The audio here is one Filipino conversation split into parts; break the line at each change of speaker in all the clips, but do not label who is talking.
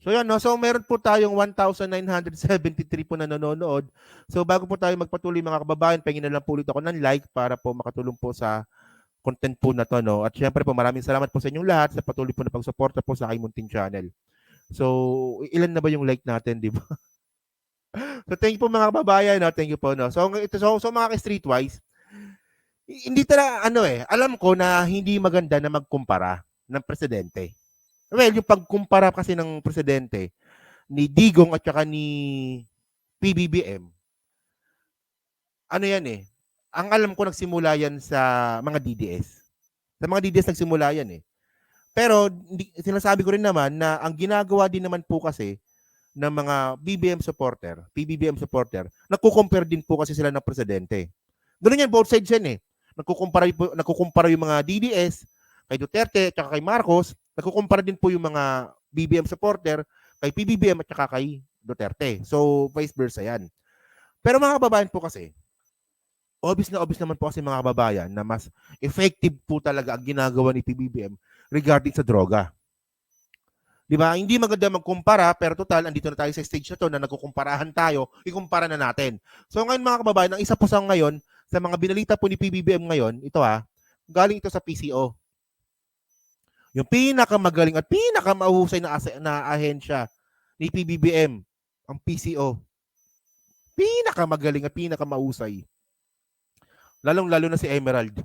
So yan, no? So meron po tayong 1,973 po na nanonood. So bago po tayo magpatuloy mga kababayan, pahingin na lang po ulit ako ng like para po makatulong po sa content po na to, no? At syempre po maraming salamat po sa inyong lahat sa patuloy po na pagsuporta po sa aking munting channel. So ilan na ba yung like natin, di ba? So thank you po mga kababayan, no? Thank you po, no? So mga ka-streetwise, hindi talaga alam ko na hindi maganda na magkumpara ng presidente. Well, yung pagkumpara kasi ng presidente ni Digong at saka ni PBBM, ano yan eh, ang alam ko nagsimula yan sa mga DDS. Sa mga DDS nagsimula yan eh. Pero sinasabi ko rin naman na ang ginagawa din naman po kasi ng mga PBBM supporter, nagko-compare din po kasi sila ng presidente. Ganun yan, both sides yan eh. Nagkukumpara yung mga DDS kay Duterte at kay Marcos, nagkukumpara din po yung mga BBM supporter kay PBBM at saka kay Duterte. So, vice versa yan. Pero mga kababayan po kasi, obvious naman po kasi mga kababayan na mas effective po talaga ang ginagawa ni PBBM regarding sa droga. Di ba? Hindi maganda magkumpara, pero total, andito na tayo sa stage na to na nagkukumparahan tayo, ikumpara na natin. So ngayon mga kababayan, ang isa po sa ngayon, sa mga binalita po ni PBBM ngayon, ito galing ito sa PCO. Yung pinakamagaling at pinakamahusay na ahensya ni PBBM, ang PCO. Pinakamagaling at pinakamahusay. Lalong-lalo na si Emerald.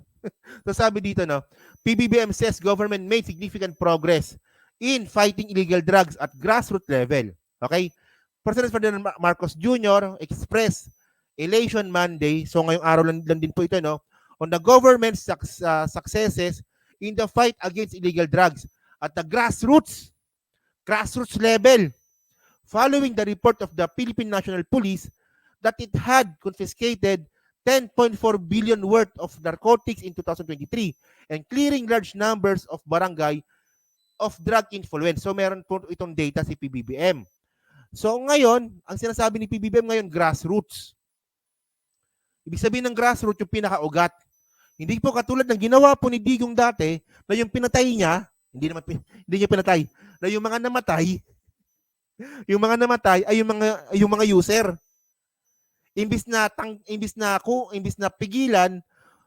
So sabi dito, no, PBBM says government made significant progress in fighting illegal drugs at grassroots level. Okay? President Ferdinand Marcos Jr. expressed elation Monday. So ngayong araw lang din po ito, no, on the government's successes in the fight against illegal drugs at the grassroots level, following the report of the Philippine National Police that it had confiscated 10.4 billion worth of narcotics in 2023 and clearing large numbers of barangay of drug influence. So meron po itong data si PBBM. So ngayon, ang sinasabi ni PBBM ngayon, grassroots. Ibig sabihin ng grassroots yung pinakaugat. Hindi po katulad ng ginawa po ni Digong dati na yung pinatay niya, hindi niya pinatay, na yung mga namatay ay yung mga user. Imbis na pigilan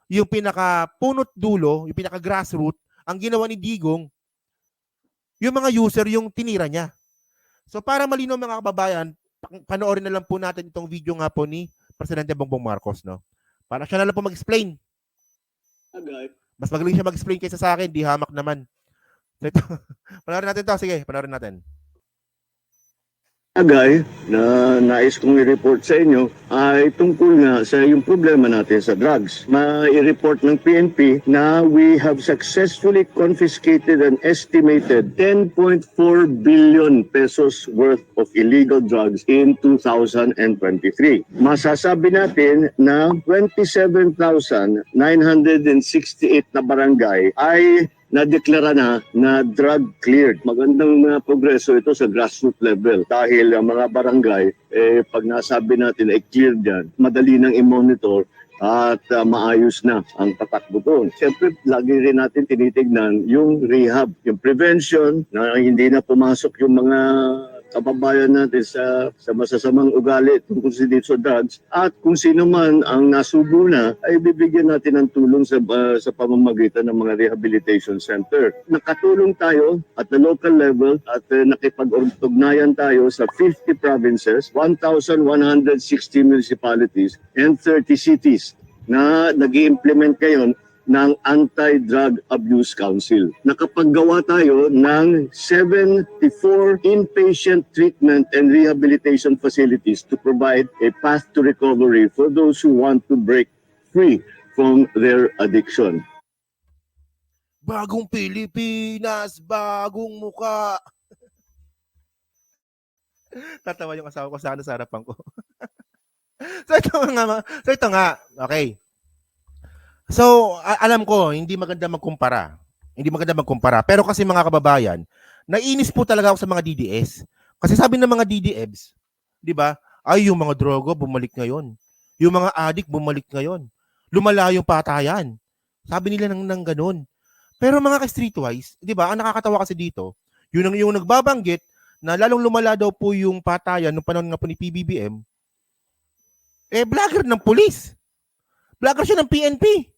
yung pinaka punot dulo, yung pinaka grassroots, ang ginawa ni Digong, yung mga user yung tinira niya. So para malinaw mga kababayan, panoorin na lang po natin itong video nga po ni Presidente Bongbong Marcos, no? Para siya na lang po mag-explain. Mas magaling siya mag-explain kaysa sa akin, di hamak naman. So ito, panoorin natin to. Sige, panoorin natin.
Agay na nais kong i-report sa inyo ay tungkol nga sa yung problema natin sa drugs. Ma-i-report ng PNP na we have successfully confiscated an estimated 10.4 billion pesos worth of illegal drugs in 2023. Masasabi natin na 27,968 na barangay ay nadeklara na drug cleared. Magandang progreso ito sa grassroots level dahil ang mga barangay, pag nasabi natin ay cleared yan, madali nang i-monitor at maayos na ang patakbo doon. Siyempre, lagi rin natin tinitignan yung rehab, yung prevention, na hindi na pumasok yung mga kababayan natin sa masasamang ugali tungkol sa drugs, at kung sino man ang nasubo na ay bibigyan natin ng tulong sa pamamagitan ng mga rehabilitation center. Nakatulong tayo at the local level at nakipag-ugnayan tayo sa 50 provinces, 1,160 municipalities and 30 cities na nag-i-implement ngayon ng Anti-Drug Abuse Council. Nakapaggawa tayo ng 74 inpatient treatment and rehabilitation facilities to provide a path to recovery for those who want to break free from their addiction.
Bagong Pilipinas, bagong muka. Tatawa yung asawa ko sa harapan ko. So ito nga, okay. So, alam ko, hindi maganda magkumpara. Pero kasi mga kababayan, nainis po talaga ako sa mga DDS. Kasi sabi ng mga DDEBs, di ba, ay yung mga drogo bumalik ngayon. Yung mga addict bumalik ngayon. Lumala yung patayan. Sabi nila ng ganun. Pero mga ka-streetwise, di ba, ang nakakatawa kasi dito, yung nagbabanggit na lalong lumala daw po yung patayan nung panahon nga po ni PBBM, vlogger ng pulis. Vlogger siya ng PNP.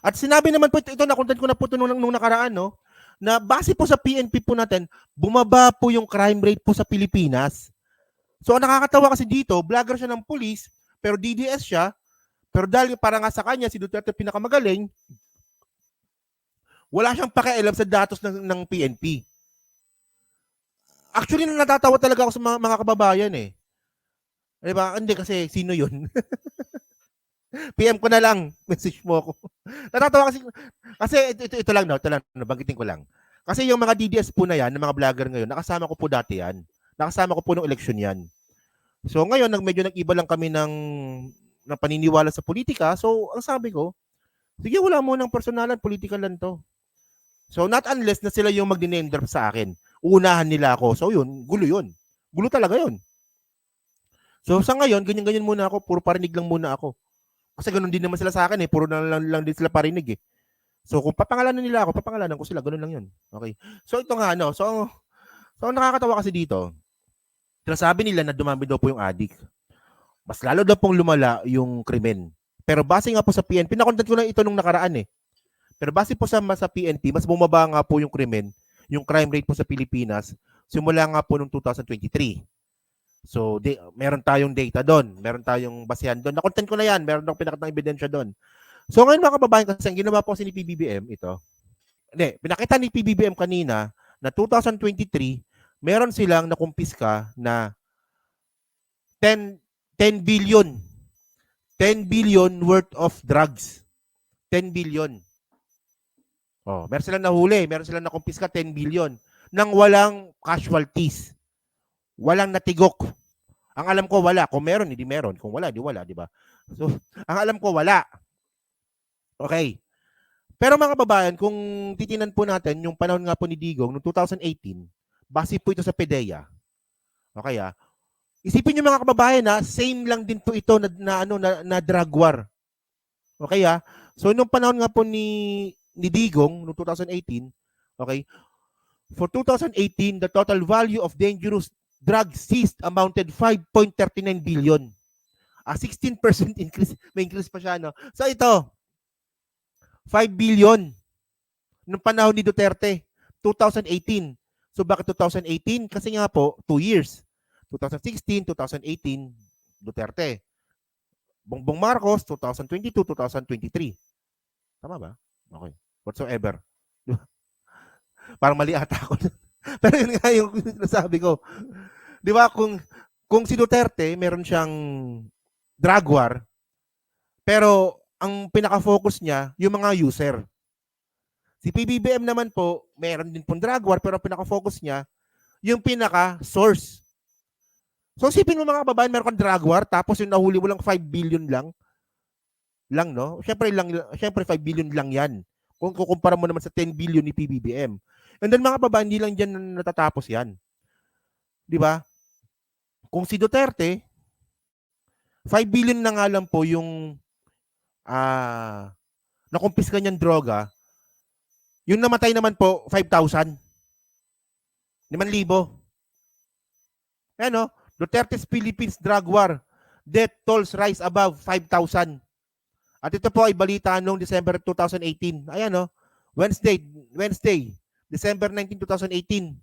At sinabi naman po ito na-content ko na po ito nung nakaraan, no? Na base po sa PNP po natin, bumaba po yung crime rate po sa Pilipinas. So, ang nakakatawa kasi dito, vlogger siya ng pulis, pero DDS siya, pero dahil para nga sa kanya, si Duterte pinakamagaling, wala siyang pakialam sa datos ng PNP. Actually, natatawa talaga ako sa mga kababayan eh. Diba? Hindi kasi, sino yun? PM ko na lang, message mo ako. Natatawa kasi ito lang, banggitin ko lang. Kasi yung mga DDS po na yan, ng mga vlogger ngayon, nakasama ko po dati yan. Nakasama ko po nung eleksyon yan. So ngayon, medyo nag-iba lang kami ng paniniwala sa politika. So ang sabi ko, sige, wala mo ng personalan, political lang to. So not unless na sila yung mag-name drop sa akin. Uunahan nila ako. So yun, gulo yun. Gulo talaga yun. So sa ngayon, ganyan-ganyan muna ako. Puro parinig lang muna ako. Kasi ganun din naman sila sa akin eh. Puro na lang din sila parinig eh. So kung papangalanan nila ako, papangalanan ko sila. Ganun lang yun. Okay. So ito nga ano. So nakakatawa kasi dito. Sabi nila na dumami daw po yung addict. Mas lalo daw pong lumala yung krimen. Pero base nga po sa PNP, nakontent ko na ito nung nakaraan eh. Pero base po sa PNP, mas bumaba nga po yung krimen, yung crime rate po sa Pilipinas, simula nga po noong 2023. So, meron tayong data doon. Meron tayong basehan doon. Na-content ko na yan. Meron akong pinakitang ebidensya doon. So, ngayon mga kababayan, kasi ang ginawa po kasi ni PBBM, ito. Hindi, pinakita ni PBBM kanina na 2023, meron silang nakumpiska na 10 billion. 10 billion worth of drugs. 10 billion. Oh, meron silang nahuli. Meron silang nakumpiska 10 billion. Nang walang casualties. Walang natigok. Ang alam ko wala. Kung meron, hindi meron. Kung wala, di wala, di ba? So, ang alam ko wala. Okay. Pero mga kababayan, kung titinan po natin yung panahon nga po ni Digong noong 2018, base po ito sa PDEA. Okay ah. Isipin niyo mga kababayan na same lang din po ito na drug war. Okay ah. So nung panahon nga po ni Digong noong 2018, okay? For 2018, the total value of dangerous drugs seized amounted 5.39 billion. 16% increase, may increase pa siya, no? So ito, 5 billion nung panahon ni Duterte, 2018. So bakit 2018? Kasi nga po, 2 years. 2016, 2018, Duterte. Bongbong Marcos, 2022, 2023. Tama ba? Okay. Whatsoever. Parang mali ata ako. Pero yun nga yung nasabi ko. Di ba, kung si Duterte, meron siyang drug war, pero ang pinaka-focus niya, yung mga user. Si PBBM naman po, meron din pong drug war, pero ang pinaka-focus niya, yung pinaka-source. So, sipin mo mga kababayan, meron kang drug war, tapos yung nahuli mo lang 5 billion lang, no? Siyempre 5 billion lang yan. Kung kukumpara mo naman sa 10 billion ni PBBM. And then mga kababayan, hindi lang dyan natatapos yan. Di ba? Kung si Duterte, 5 billion na nga lang po yung nakumpiska niyang droga, yung namatay naman po, 5,000. 5,000. Ano? Duterte's Philippines drug war. Death tolls rise above 5,000. At ito po ay balita noong December 2018. Ayan no? Wednesday, December 19, 2018.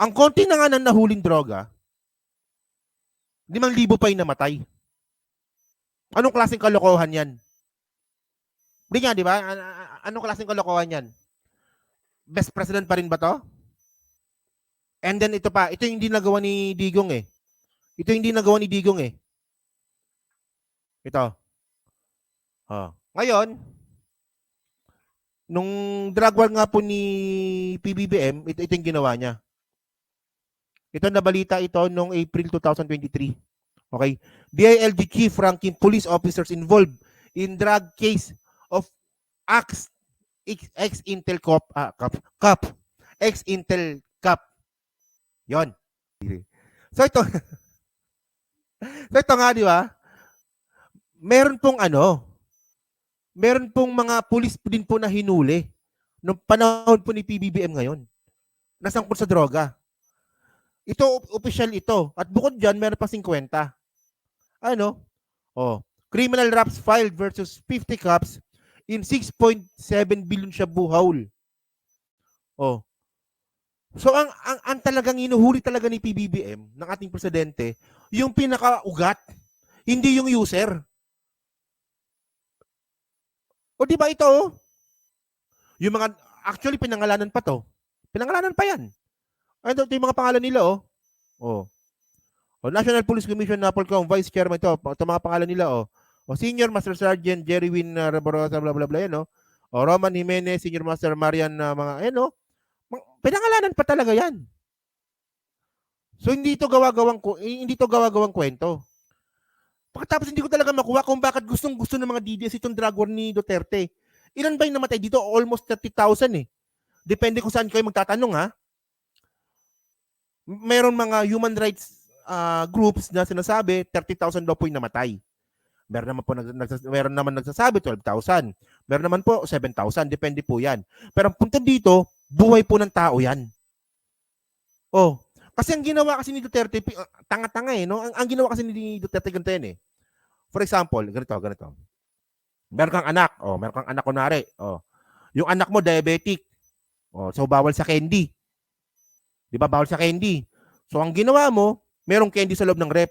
Ang konti na nga ng nahuling droga, 5,000 pa yung namatay. Anong klaseng kalokohan yan? Hindi nga, di ba? Anong klaseng kalokohan yan? Best president pa rin ba to? And then ito pa, ito yung hindi nagawa ni Digong eh. Ito yung hindi nagawa ni Digong eh. Ito. Ngayon, nung drug war nga po ni PBBM, ito yung ginawa niya. Ito nabalita ito noong April 2023. Okay? DILG chief ranking police officers involved in drug case of ex-Intel Cop. Ex-Intel Cop. Yon. So ito, nga, di ba? Meron pong mga pulis din po na hinuli nung panahon po ni PBBM ngayon. nasangkot sa droga. Ito, official ito. At bukod dyan, meron pa 50. Ano? Oh, criminal raps filed versus 50 cops in 6.7 billion Shabu haul. Oh. So ang talagang inuhuli talaga ni PBBM ng ating presidente, yung pinakaugat, hindi yung user. O di ba ito? Oh? Yung mga actually pinangalanan pa to. Pinangalanan pa yan. Ano ito yung mga pangalan nila oh. Oh. O National Police Commission Napolcom Vice Chairman ito, mga pangalan nila oh. O Senior Master Sergeant Jerry Win Reborosa bla bla bla yan oh. O Roman Jimenez, Senior Master Marian mga ano, pinangalanan pa talaga yan. So hindi ito gawa-gawang kwento. Pagkatapos hindi ko talaga makuha kung bakit gustong-gusto ng mga DDS itong drug war ni Duterte. Ilan ba yung namatay dito? Almost 30,000 eh. Depende kung saan kayo magtatanong ha. Meron mga human rights groups na sinasabi 30,000 daw po yung namatay. Meron naman nagsasabi 12,000. Meron naman po 7,000. Depende po yan. Pero ang punto dito, buhay po ng tao yan. Oh, kasi ang ginawa kasi ni Duterte, tanga-tanga eh, no? Ang ginawa kasi ni Duterte ganito yan eh. For example, ganito. Meron kang anak kunwari. Oh. Yung anak mo diabetic. Oh, so bawal sa candy. 'Di ba? Bawal sa candy. So ang ginawa mo, merong candy sa loob ng rep.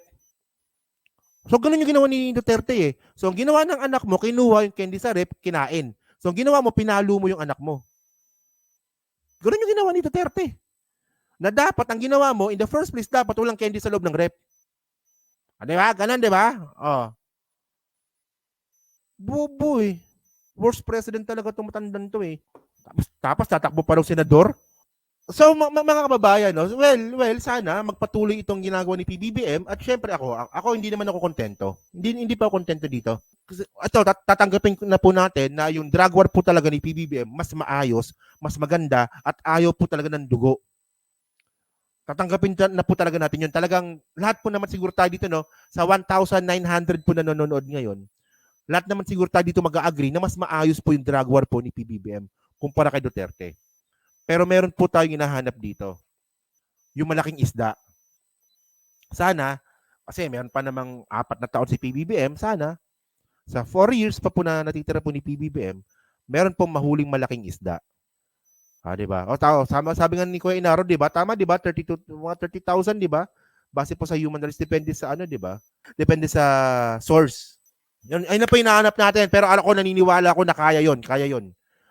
So ganun yung ginawa ni Duterte eh. So ang ginawa ng anak mo, kinuha yung candy sa rep, kinain. So ang ginawa mo, pinalo mo yung anak mo. Ganun yung ginawa ni Duterte. Na dapat ang ginawa mo, in the first place, dapat walang candy sa loob ng rep. Di ba? Ganun, di ba? Oh. Buboy. Worst president talaga itong matandang to eh. Tapos tatakbo pa raw senador. So mga kababayan, no? Well, sana magpatuloy itong ginagawa ni PBBM at syempre ako hindi naman ako kontento. Hindi pa ako kontento dito. Kasi ito tatanggapin na po natin na yung drug war po talaga ni PBBM mas maayos, mas maganda at ayaw po talaga ng dugo. Tatanggapin na po talaga natin yun. Talagang lahat po naman siguro tayo dito no, sa 1,900 po na nanonood ngayon. Lahat naman siguro tayo dito mag-agree na mas maayos po yung drug war po ni PBBM kumpara kay Duterte. Pero meron po tayong hinahanap dito. Yung malaking isda. Sana, kasi meron pa namang 4 na taon si PBBM, sana, sa 4 years pa po na natitira po ni PBBM, meron pong mahuling malaking isda. Di ba? O tao, sabi nga ni Kuya Inaro, di ba? Tama, di ba? 30,000, di ba? Base po sa human rights, depende sa ano, di ba? Depende sa source. Yun, ayun na po hinahanap natin, pero alam ko, naniniwala ako na kaya yon.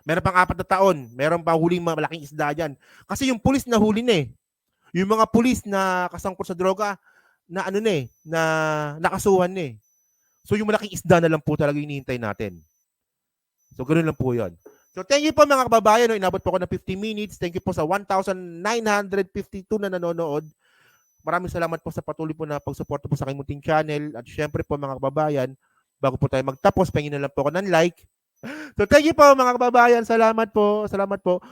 Meron pang 4 na taon, meron pa huling malaking isda dyan. Kasi yung pulis na huli na eh. Yung mga pulis na kasangkot sa droga, na ano na eh, na nakasuhan na eh. So yung malaking isda na lang po talaga hinihintay natin. So ganoon lang po yun. So thank you po mga kababayan, no? Inabot po ako ng 50 minutes. Thank you po sa 1,952 na nanonood. Maraming salamat po sa patuloy po na pagsuporta po sa aking munting channel. At syempre po mga kababayan, bago po tayo magtapos, pahingin na lang po ako ng like. So thank you po mga kababayan. Salamat po.